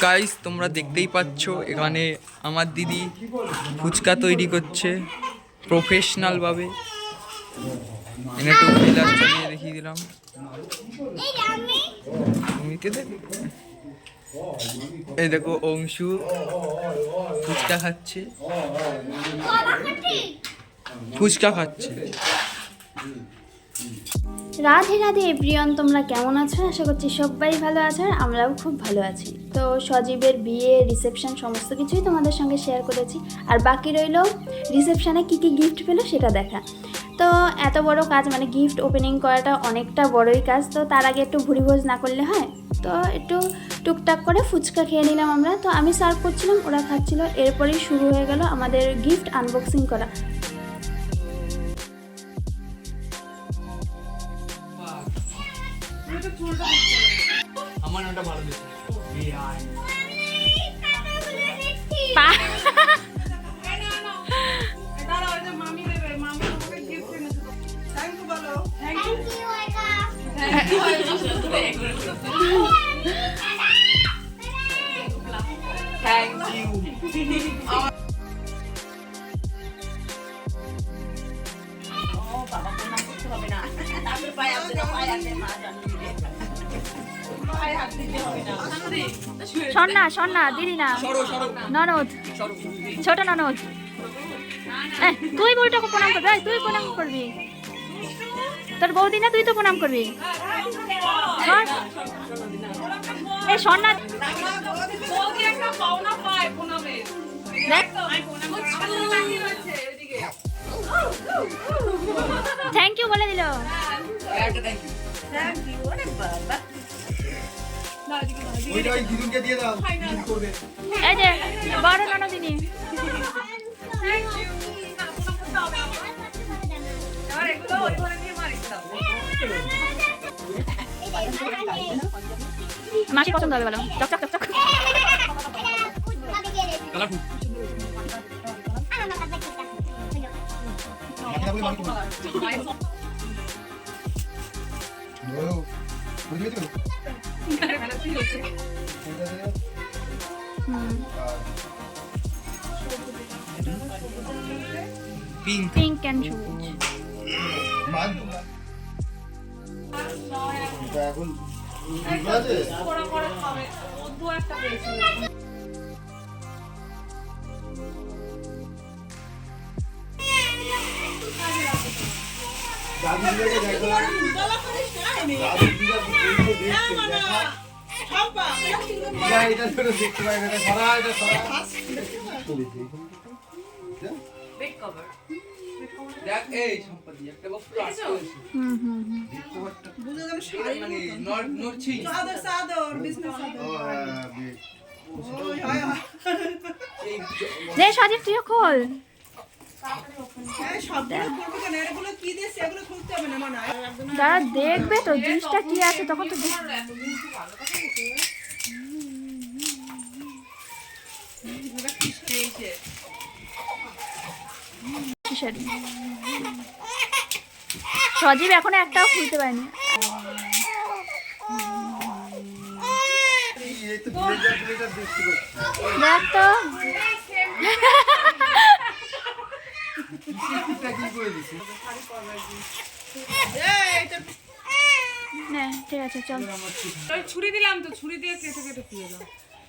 Guys তোমরা দেখতেই পাচ্ছ এখানে আমার দিদি ফুচকা তৈরি করছে প্রফেশনাল ভাবে। এনে একটু ফিলার চালিয়ে দেখিয়ে দিলাম। এই দেখো অংশু ফুচকা খাচ্ছে, ফুচকা খাচ্ছে। রাধে রাধে এভরিওয়ান, তোমরা কেমন আছো? আশা করছি সবাই ভালো আছো আর আমরাও খুব ভালো আছি। তো সজীবের বিয়ে, রিসেপশন সমস্ত কিছুই তোমাদের সঙ্গে শেয়ার করেছি। আর বাকি রইল রিসেপশানে কী কী গিফট পেলো সেটা দেখা। তো এত বড় কাজ, মানে গিফট ওপেনিং করাটা অনেকটা বড়ই কাজ। তো তার আগে একটু ভুরিভোজ না করলে হয়। তো একটু টুকটাক করে ফুচকা খেয়ে নিলাম আমরা। তো আমি সার্ভ করছিলাম, ওরা খাচ্ছিল। এরপরেই শুরু হয়ে গেল আমাদের গিফট আনবক্সিং করা। আমার নামটা ভালো দিচ্ছে। সন্না সন্না দিদি না, ননদ, ছোট ননদ। তুই বউটাকে প্রণাম করবি, তুই প্রণাম করবি। তোর বৌদি না, তুই তো প্রণাম করবি। এই সন্না থ্যাংক ইউ বলে দিল। এই যে বড় ননদিনী। মাসি পছন্দ হবে, বলো চকচক চকচক। পিঙ্ক অ্যান্ড সবুজ। সজীব তুইও খোল। যারা দেখবে তো জিনিসটা কি আছে তখন তো সজীব এখনো একটাও খুলতে পারেনি। দেখ তো ঠিক আছে চল। ছুরি দিলাম তো, ছুরি দিয়ে কেটে কেটে খুলে দাও।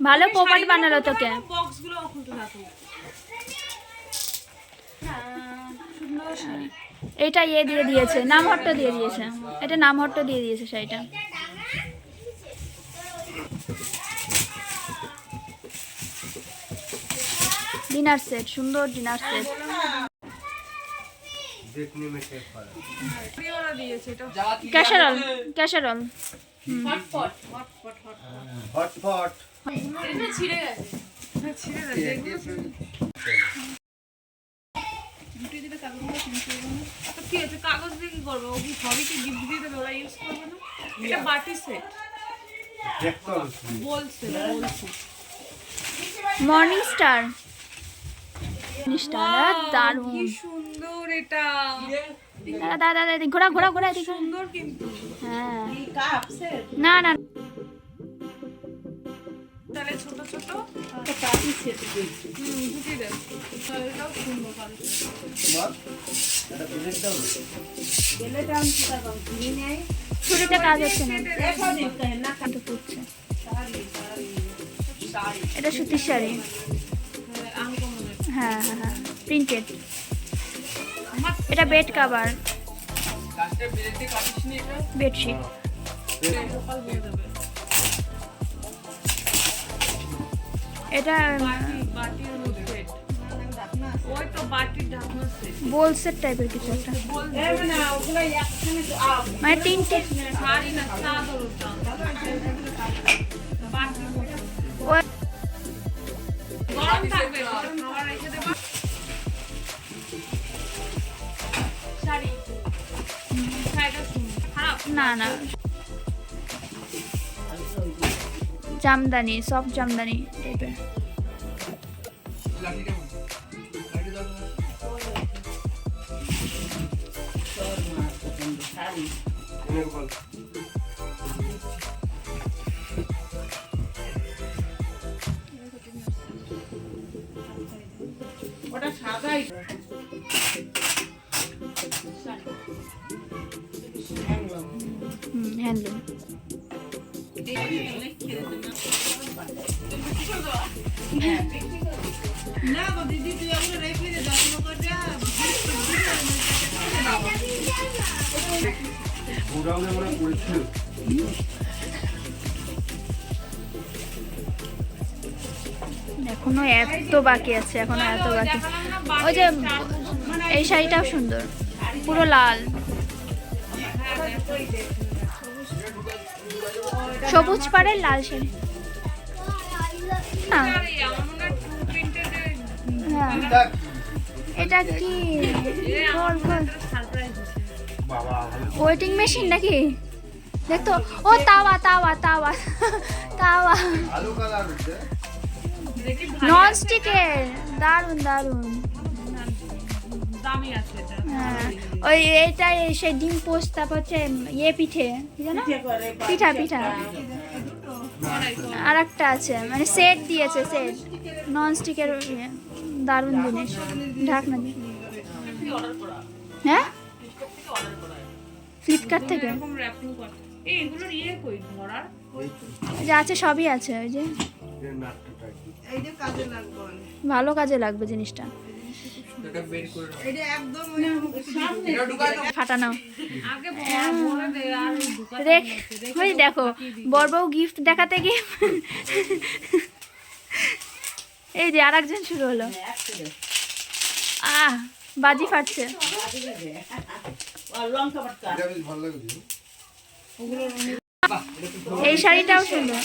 ভালো পোপাট বানালো তোকে। বক্সগুলো খুলতে থাকো। এটা ইয়ে দিয়ে দিয়েছে, নামহট্ট দিয়ে দিয়েছে। এটা নামহট্ট দিয়ে দিয়েছে শাড়িটা। ডিনার সেট, সুন্দর dinner set. Casserole, casserole. Hotpot hotpot hotpot এটা ছিঁড়ে গেছে, ছিঁড়ে গেছে। গুটি দিলে কাগজগুলো চেঞ্জ করবে না। তো কি আছে, কাগজ দিয়ে কি করবে? ও কি সবই কি গিফট দিয়ে দেবে, ওরা ইউজ করবে না? এটা বাটি সেট বলছে। মর্নিং স্টার, দারুণ, কি সুন্দর এটা। দাদা দাদা ঘোরা ঘোরা ঘোরা, সুন্দর কিন্তু। হ্যাঁ না না তাহলে ছোট ছোট ঢুকিয়ে দেন। এটাও সুন্দর কারো ছুরিতে কাজ হচ্ছে না, কিন্তু ফুটছে। এটা সুতির শাড়ি, আনকমনের হ্যাঁ হ্যাঁ হ্যাঁ, প্রিন্টেড। এটা বেড কাভার, বেডশিট। সকাল হয়ে যাবে। এটা বাটির মধ্যে ওই তো বাটির ঢাকনা সেট বোলসেট টাইপের কিছু একটা, মানে তিনটে। শাড়ি না চাদর ওটা বাটির মধ্যে ওই গরম থাকবে, গরম খাবার রেখে দেবা। শাড়ি শাড়িটা সুন্দর, খারাপ না না, জামদানি, সফট জামদানি টাইপের। ওটা সাদাই হ্যান্ডলুম। না গো দিদি, তুই আমরা রেখে দে, যত্ন করে এখনো এত বাকি আছে, এখনো এত বাকি। ওই যে এই শাড়িটাও সুন্দর, পুরো লাল, সবুজ পাড়ের লাল শাড়ি। না, হ্যাঁ, এটা কি ওয়েটিং মেশিন নাকি? দেখতো, ও তাওয়া তাওয়া তাওয়া তাওয়া, নন স্টিকের, দারুন দারুন। দামি আছে এটা। হ্যাঁ, ওই এইটাই সেই ডিম পোস্ট, তারপর হচ্ছে ইয়ে পিঠে, কি জানো, পিঠা পিঠা। আর একটা আছে, মানে সেট দিয়েছে, সেট নন স্টিকের, দারুণ জিনিস, ঢাকনা দিয়ে। হ্যাঁ, ফ্লিপকার্ট থেকে এরকম র‍্যাপিং কর। এই এগুলোর ইয়ে কই ধরার? যা আছে সবই আছে। ওই যে এই যে কাজে লাগবে, ভালো কাজে লাগবে জিনিসটা। এটা বের করে নাও। এটা একদম ওই সামনে এটা ঢুকায় দাও। ফাটানো আগে বলে দে আর ঢুকাতে রেখ, ওই দেখো বড় বউ গিফট দেখাতে গিয়ে এই যে আরেকজন শুরু হলো। বাজি ফাটছে। এটা বেশ ভালো লাগছে। এই শাড়িটাও সুন্দর,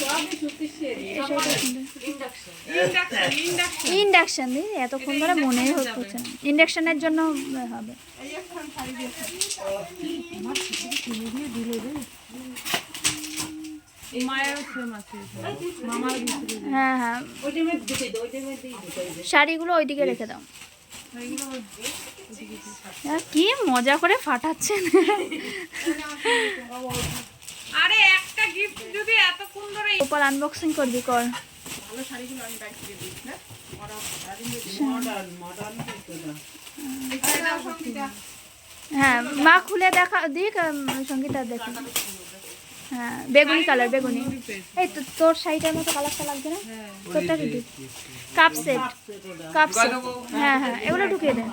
এই শাড়িটাও সুন্দর। ইন্ডাকশন দিই, এতক্ষণ ধরে মনেই হচ্ছে না, ইন্ডাকশনের জন্য হবে। মায়ের সেম আছে, মামার ভিতরে হ্যাঁ হ্যাঁ, শাড়িগুলো ওইদিকে রেখে দাও। কি মজা করে ফাটাচ্ছেন। আরে একটা গিফট যদি এতক্ষণ ধরে ওপর আনবক্সিং করবি, কর। ভালো শাড়িগুলো আমি বাইক দিয়ে দিই না, মডার্ন মডার্ন এটা সঙ্গীতা। হ্যাঁ, মা খুলে দেখা দিক, সঙ্গীতা দেখো। হ্যাঁ, বেগুনি কালার, বেগুনি। এই তো তোর শাড়িটার মতো কালারটা লাগছে না? তোরটা কি? Cup set, cup set. হ্যাঁ হ্যাঁ, এগুলো ঢুকিয়ে দে।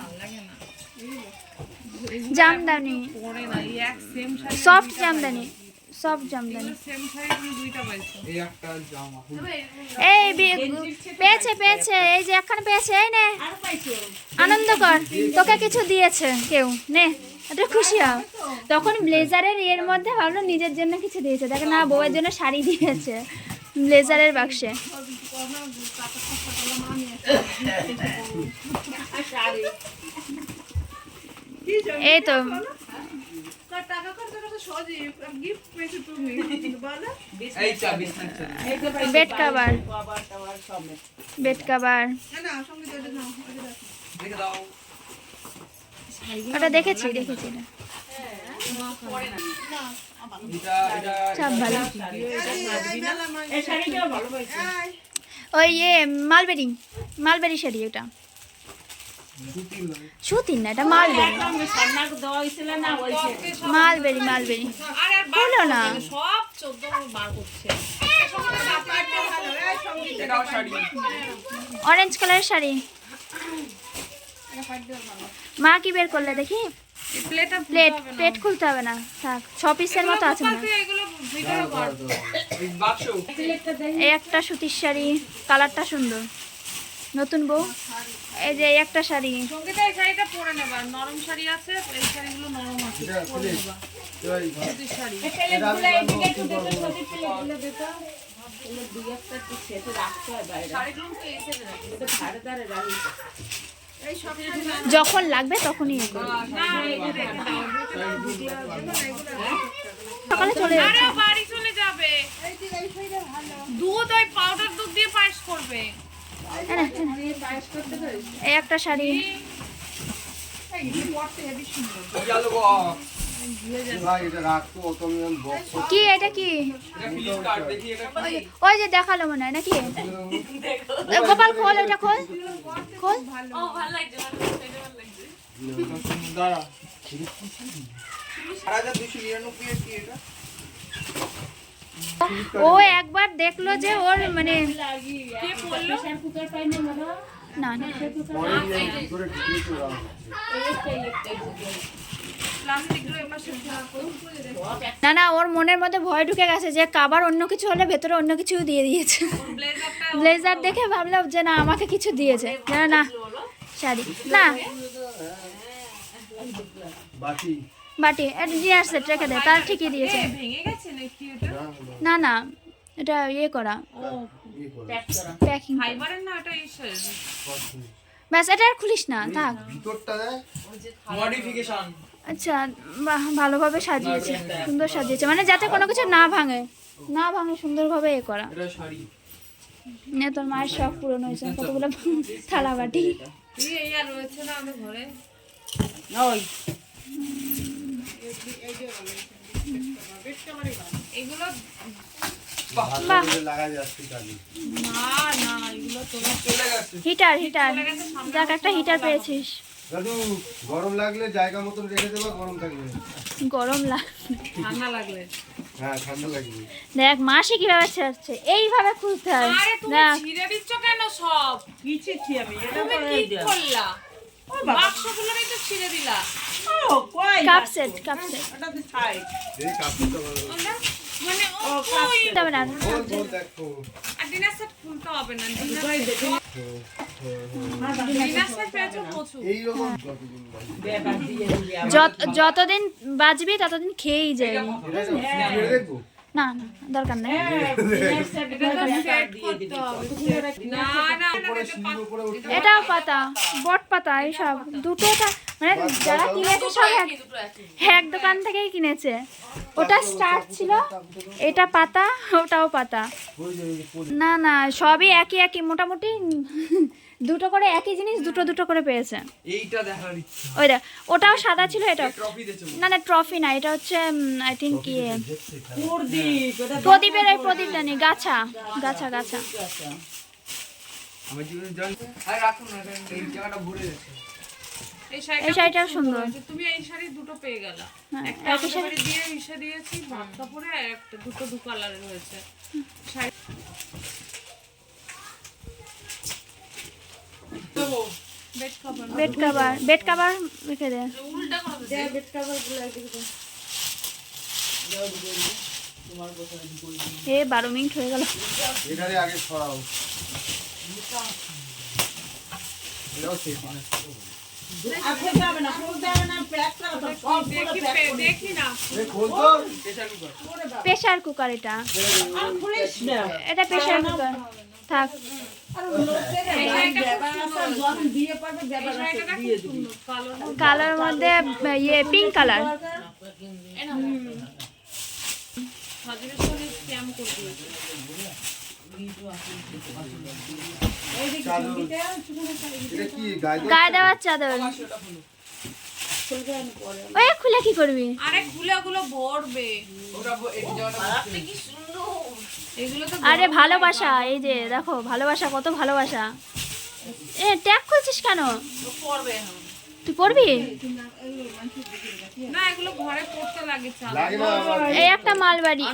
জামদানি, পরে না, এই এক same sari soft Jamdani, soft Jamdani. Same sari তুমি দুইটা পাইছো। এই একটা জামা। এই পেয়েছে পেয়েছে, এই যে একখানে পেয়েছে, এই নে, আনন্দ কর, তোকে কিছু দিয়েছে কেউ, নে, এটা খুশি হও। তখন ব্লেজারের এর মধ্যে ভাবলো নিজের জন্য কিছু দিয়েছে, দেখে না বউয়ের জন্য শাড়ি দিয়েছে ব্লেজারের বাক্সে। এই তো টাকা খরচ করে সজি গিফট পেয়েছো তুমি, বলো এই চাবি খাচ্ছে। বেড কাভার, বেড কাভার, না না সঙ্গীতা এটা নাও, এটা দেখো। দেখে দাও। ওটা দেখেছি দেখেছি, এটা এটা এটা সব ভালো। এই শাড়িটা ভালো পাইছি। ওই মালবেরি মালবেরি শাড়ি এটা সুতির না এটা মালবেরি সান্নাক দেওয়া হয়েছিল না ওই মালবেরি মালবেরি আরে আর বলো না সব 14 বার করছে এটাও শাড়ি অরেঞ্জ কালারের শাড়ি মা কি বের করলে দেখি প্লেটটা প্লেট খুলতে হবে না থাক 6 পিসের মতো আছে না এগুলো ভিতরে ভর বাক্স এই একটা সুতির শাড়ি কালারটা সুন্দর নতুন বউ এই যে এই একটা শাড়ি সঙ্গীতা এই শাড়িটা পরে নেবা নরম শাড়ি আছে এই শাড়িগুলো নরম আছে পরে নেবা সুতির শাড়ি দুই একটা একটু ছেটে রাখতে হয় বাইরে শাড়িগুলো তো এসে রাখি এটা ধারে ধারে রাখি এই সব যখন লাগবে তখনই এ করো। না এগুলো রেখে দাও সকালে চলে আরে যাচ্ছে ও বাড়ি চলে যাবে দুধ ওই পাউডার দুধ দিয়ে পায়েস করবে এই একটা শাড়ি গেল ভাই এটা রাখতো অত আমি বক্স কি এটা কি এটা ফ্লিপকার্ট দেখি এটা কি? ওই যে দেখালো মনে হয় নাকি এ, গোপাল খোল এটা খোল খোল ও ভালো লাগছে এটা ভালো লাগছে দাঁড়া 4299 এর কি এটা ও একবার দেখলো যে ওর মানে কে বললো কুকার পাই না মনে হয় না না পরে নিয়ে কি করে ঢুকিয়ে তো রাখো প্লাস্টিকগুলো এপাশে রাখো না না ওর মনের মধ্যে ভয় ঢুকে গেছে যে কাবার অন্য কিছু হলে ভেতরে অন্য কিছু দিয়ে দিয়েছে ব্লেজারটা ব্লেজার দেখে ভাবলাম যে না আমাকে কিছু দিয়েছে না না শাড়ি না বাটি বাটি এটা ডিনার সেট রেখে দে তার ঠিকই দিয়েছে ভেঙে গেছে নাকি ওটা না না এটা ইয়ে করা ই করে প্যাক করা প্যাকিং ফাইবারের না ওটা ইসের ব্যাস এটা আর খুলিস না থাক ভিতরটা দেয় মডিফিকেশন আচ্ছা বাহ, ভালোভাবে সাজিয়েছে সুন্দর সাজিয়েছে মানে যাতে কোনো কিছু না ভাঙে না ভাঙে সুন্দরভাবে এ করা এটা শাড়ি নে তোর মায়ের শখ পূরণ হয়েছে কতগুলো থালা বাটি এই আর রয়েছে না আমাদের ঘরে ওই এগুলো বাহ লাগা যাচ্ছে কালি না না এগুলো তোমার চলে গেছে হিটার হিটার যাক একটা হিটার পেয়েছিস দাদু গরম লাগলে জায়গা মতন রেখে দেবো গরম থাকবে গরম লাগ ঠান্ডা লাগলে হ্যাঁ ঠান্ডা লাগবে দেখ মাসি কিভাবে ছাড়ছে এইভাবে খুলতে হয় আরে তুমি দেখ ছিঁড়ে দিচ্ছ কেন সব পিছেছি আমি এটা তুমি করে কি দাও করলা বাক্সগুলোই তো ছিঁড়ে দিলা ও কই কাপ সেট ওটা তো ছাই এই কাপড়টা ভালো আমরা মানে ও কই তবে না বল বল দেখো আর ডিনার সেট খুলতে হবে না কই দেখি ডিনার সেট পেয়েছো প্রচুর এইরকম যতদিন লাগে ব্যাপার দিয়ে দিয়ে যতদিন বাজবি ততদিন খেয়েই যাবি এটা ছিঁড়ে দেখবো না না দরকার নেই সেট করতে হবে না না উপরে সিঁড়ির উপরে উঠে এটাও পাতা বট পাতা এইসব দুটোটা মানে যারা কিনেছে সব এক দোকান থেকেই কিনেছে ওটা স্টার্ট ছিল এটা পাতা ওটাও পাতা ওই যে না না সবই একই একই মোটামুটি দুটো করে একই জিনিস দুটো দুটো করে পেয়েছে এইটা দেখার ইচ্ছা ওই দেখ ওটাও সাদা ছিল এটাও ট্রফি দিয়েছে না না ট্রফি না এটা হচ্ছে আই থিঙ্ক কি মুরদি ওটা প্রদীপের ওই প্রদীপটা নেই গাছা গাছা গাছা আমার জীবনে জল আর রাখুন না এই জায়গাটা ভরে গেছে এই এই শাড়িটাও সুন্দর তুমি এই শাড়ি দুটো পেয়ে গেলা হ্যাঁ, একটা একই শাড়ি। শাড়ি দিয়ে মিশে দিয়েছি ভাত কাপড়ে আর একটা দুটো দু কালারের হয়েছে শাড়ি বেড কাভার রেখে দে উল্টা করে দে এ 12 মিনিট হয়ে গেল এটারে আগে ছড়াও এটাও শেষ আপনি যাবে না ফুল যাবে না প্যাক করা তো সব দেখি দেখি না এই খোল তো প্রেসার কুকার প্রেসার কুকার এটা আর পুলিশ না এটা প্রেসার কুকার থাক আর লোকের ব্যাপার আছে যখন বিয়ে করবে ব্যাপার আছে এটা দিয়ে খুব দিবি সুন্দর কালো কালার মধ্যে ইয়ে পিঙ্ক কালার হাজিরের সঙ্গে স্ক্যাম করে দিয়েছে চাদর এটা কি গায়ে গায়ে দেওয়ার চাদর ওই খুলে কি করবি আরে খুলে ওগুলো ভরবে ওটা এই জায়গাটা এগুলো তো আরে ভালোবাসা, এই যে দেখো ভালোবাসা, কত ভালোবাসা। এ ট্যাগ খুলছিস কেন? পড়বে এখন। তুই পড়বি? না এগুলো ঘরে পড়তে লাগে চাল। লাগে না আমার এই একটা মালবাড়ি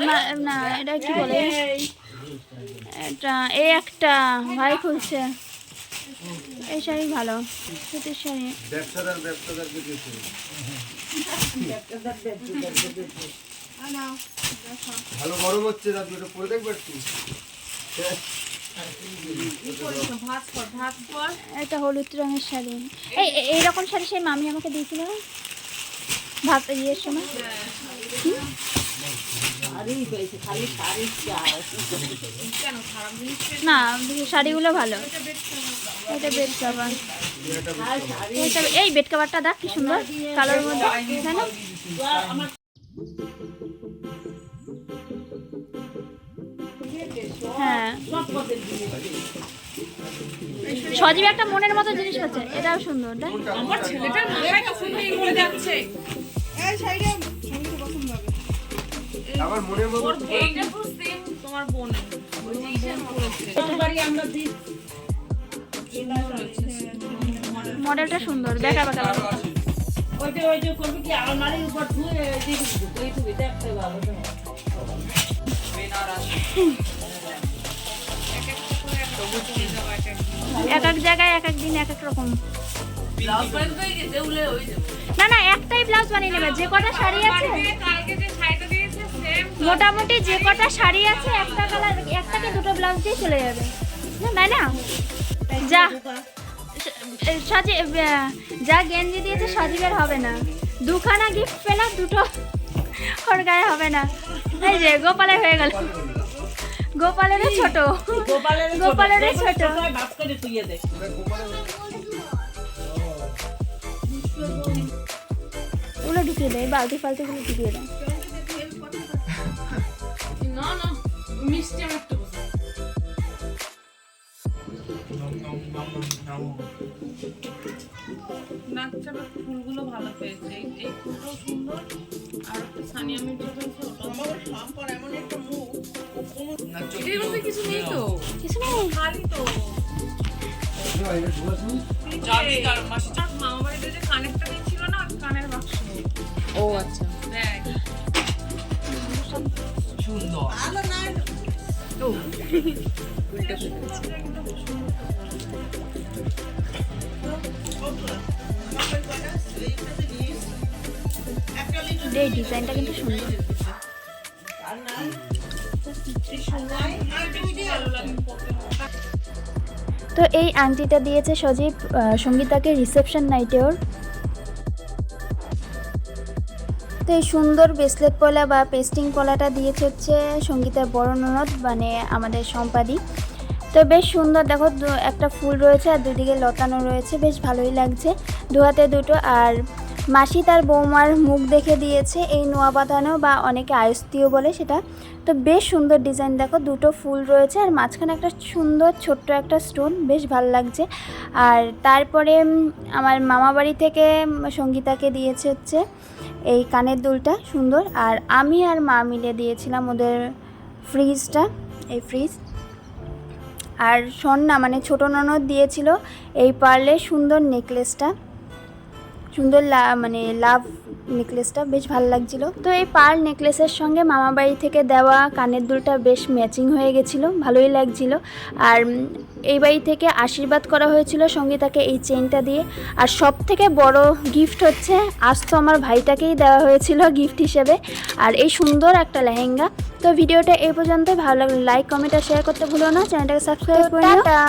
না, এটা কি বলে, এটা এই একটা ভাই খুলছে। এই শাড়ি ভালো, সুতির শাড়ি। ব্যবসাদারকে দিয়েছে। ভালো গরম হচ্ছে, দাদু এটা পরে দেখবে একটু। ভাত কর, ভাত কর। এটা হলুদ রঙের শাড়ি। এইরকম শাড়ি সেই মামি আমাকে দিয়েছিল ভাত ইয়ের সময়। কেন খারাপ জিনিস পেয়ে না, শাড়িগুলো ভালো। এটা বেড কাভার, এই বেড কাভারটা দেখ কি সুন্দর কালোর মধ্যে, তাই না? হ্যাঁ, সজীব একটা মনের মতো জিনিস আছে, এটাও সুন্দর দেখ। আমার ছেলেটার মাথায় তো শুধু এইগুলো যাচ্ছে। এই শাড়িটা সঙ্গীত পছন্দ হবে। আমার মনের মতো ওর এইটা পুরো সেম তোমার বোনের। ওই যে ইসের করেছে। মডেলটা সুন্দর, দেখা বাঁকা ওই যে করবি কি আলমারির উপর ধুয়ে দিয়ে দিবি, এই তুমি দেখতে ভালো তো। এক এক জায়গায় এক এক দিন এক এক রকম। ব্লাউজ বানিয়ে তো এই যে দেউলে ওই যে না না, একটাই ব্লাউজ বানিয়ে নেবে, যে কটা শাড়ি আছে কালকে যে শাড়িটা দিয়েছে সেম। মোটামুটি যে কটা শাড়ি আছে একটা কালার, একটাকে দুটো ব্লাউজ দিয়ে চলে যাবে, না তাই না? যা যা গেঞ্জি দিয়েছে সজীবের হবে না, দুখানা গিফট পেলাম, দুটো ওর গায়ে হবে না। এই যে গোপালের হয়ে গেল, গোপালের ছোট, গোপালের ছোট। ভাত করে তুইয়ে দে। ওগুলো ঢুকিয়ে দেয়, বালতি ফালতিগুলো ঢুকিয়ে দেয়। না না মিষ্টি আমি একটু বলছি। নাকচাপের ফুলগুলো ভালো পেয়েছে, এই ফুলটাও সুন্দর। আর একটা সানিয়া মির্জা পেয়েছে, ওটাও সম্পর এমন একটা মুখ, এটার মধ্যে কিছু নেই তো, কিছু নেই, খালি তো মামা বাড়িতে যে কানেরটা দিয়েছিল না, ওই কানের বাক্স। ও আচ্ছা দেখ ভালো না এই ডিজাইনটা কিন্তু সুন্দর। তো এই আংটিটা দিয়েছে সজীব সঙ্গীতাকে রিসেপশন নাইটে ওর। তো এই সুন্দর ব্রেসলেট পলা বা পেস্টিং পলাটা দিয়েছে হচ্ছে সঙ্গীতার বড় ননদ, মানে আমাদের সম্পাদি। তো বেশ সুন্দর, দেখো একটা ফুল রয়েছে আর দুদিকে লতানো রয়েছে, বেশ ভালোই লাগছে, দু হাতে দুটো। আর মাসি তার বৌমার মুখ দেখে দিয়েছে এই নোয়া বাঁধানো, বা অনেকে আয়স্তিও বলে সেটা। তো বেশ সুন্দর ডিজাইন, দেখো দুটো ফুল রয়েছে আর মাঝখানে একটা সুন্দর ছোট্ট একটা স্টোন, বেশ ভালো লাগছে। আর তারপরে আমার মামা বাড়ি থেকে সঙ্গীতাকে দিয়েছে হচ্ছে এই কানের দুলটা সুন্দর। আর আমি আর মা মিলে দিয়েছিলাম ওদের ফ্রিজটা, এই ফ্রিজ। আর সন্না মানে ছোটো ননদ দিয়েছিল এই পার্লের সুন্দর নেকলেসটা, সুন্দর মানে লাভ নেকলেসটা, বেশ ভালো লাগছিল। তো এই পার্ল নেকলেসের সঙ্গে মামা বাড়ি থেকে দেওয়া কানের দুলটা বেশ ম্যাচিং হয়ে গেছিলো, ভালোই লাগছিল। আর এই বাড়ি থেকে আশীর্বাদ করা হয়েছিল সঙ্গীতাকে এই চেইনটা দিয়ে। আর সব থেকে বড় গিফট হচ্ছে আজ তো আমার ভাইটাকেই দেওয়া হয়েছিল গিফট হিসেবে, আর এই সুন্দর একটা লেহেঙ্গা। তো ভিডিওটা এই পর্যন্ত, ভালো লাগলে লাইক কমেন্ট আর শেয়ার করতে ভুলো না, চ্যানেলটাকে সাবস্ক্রাইব করে নিও। টাটা।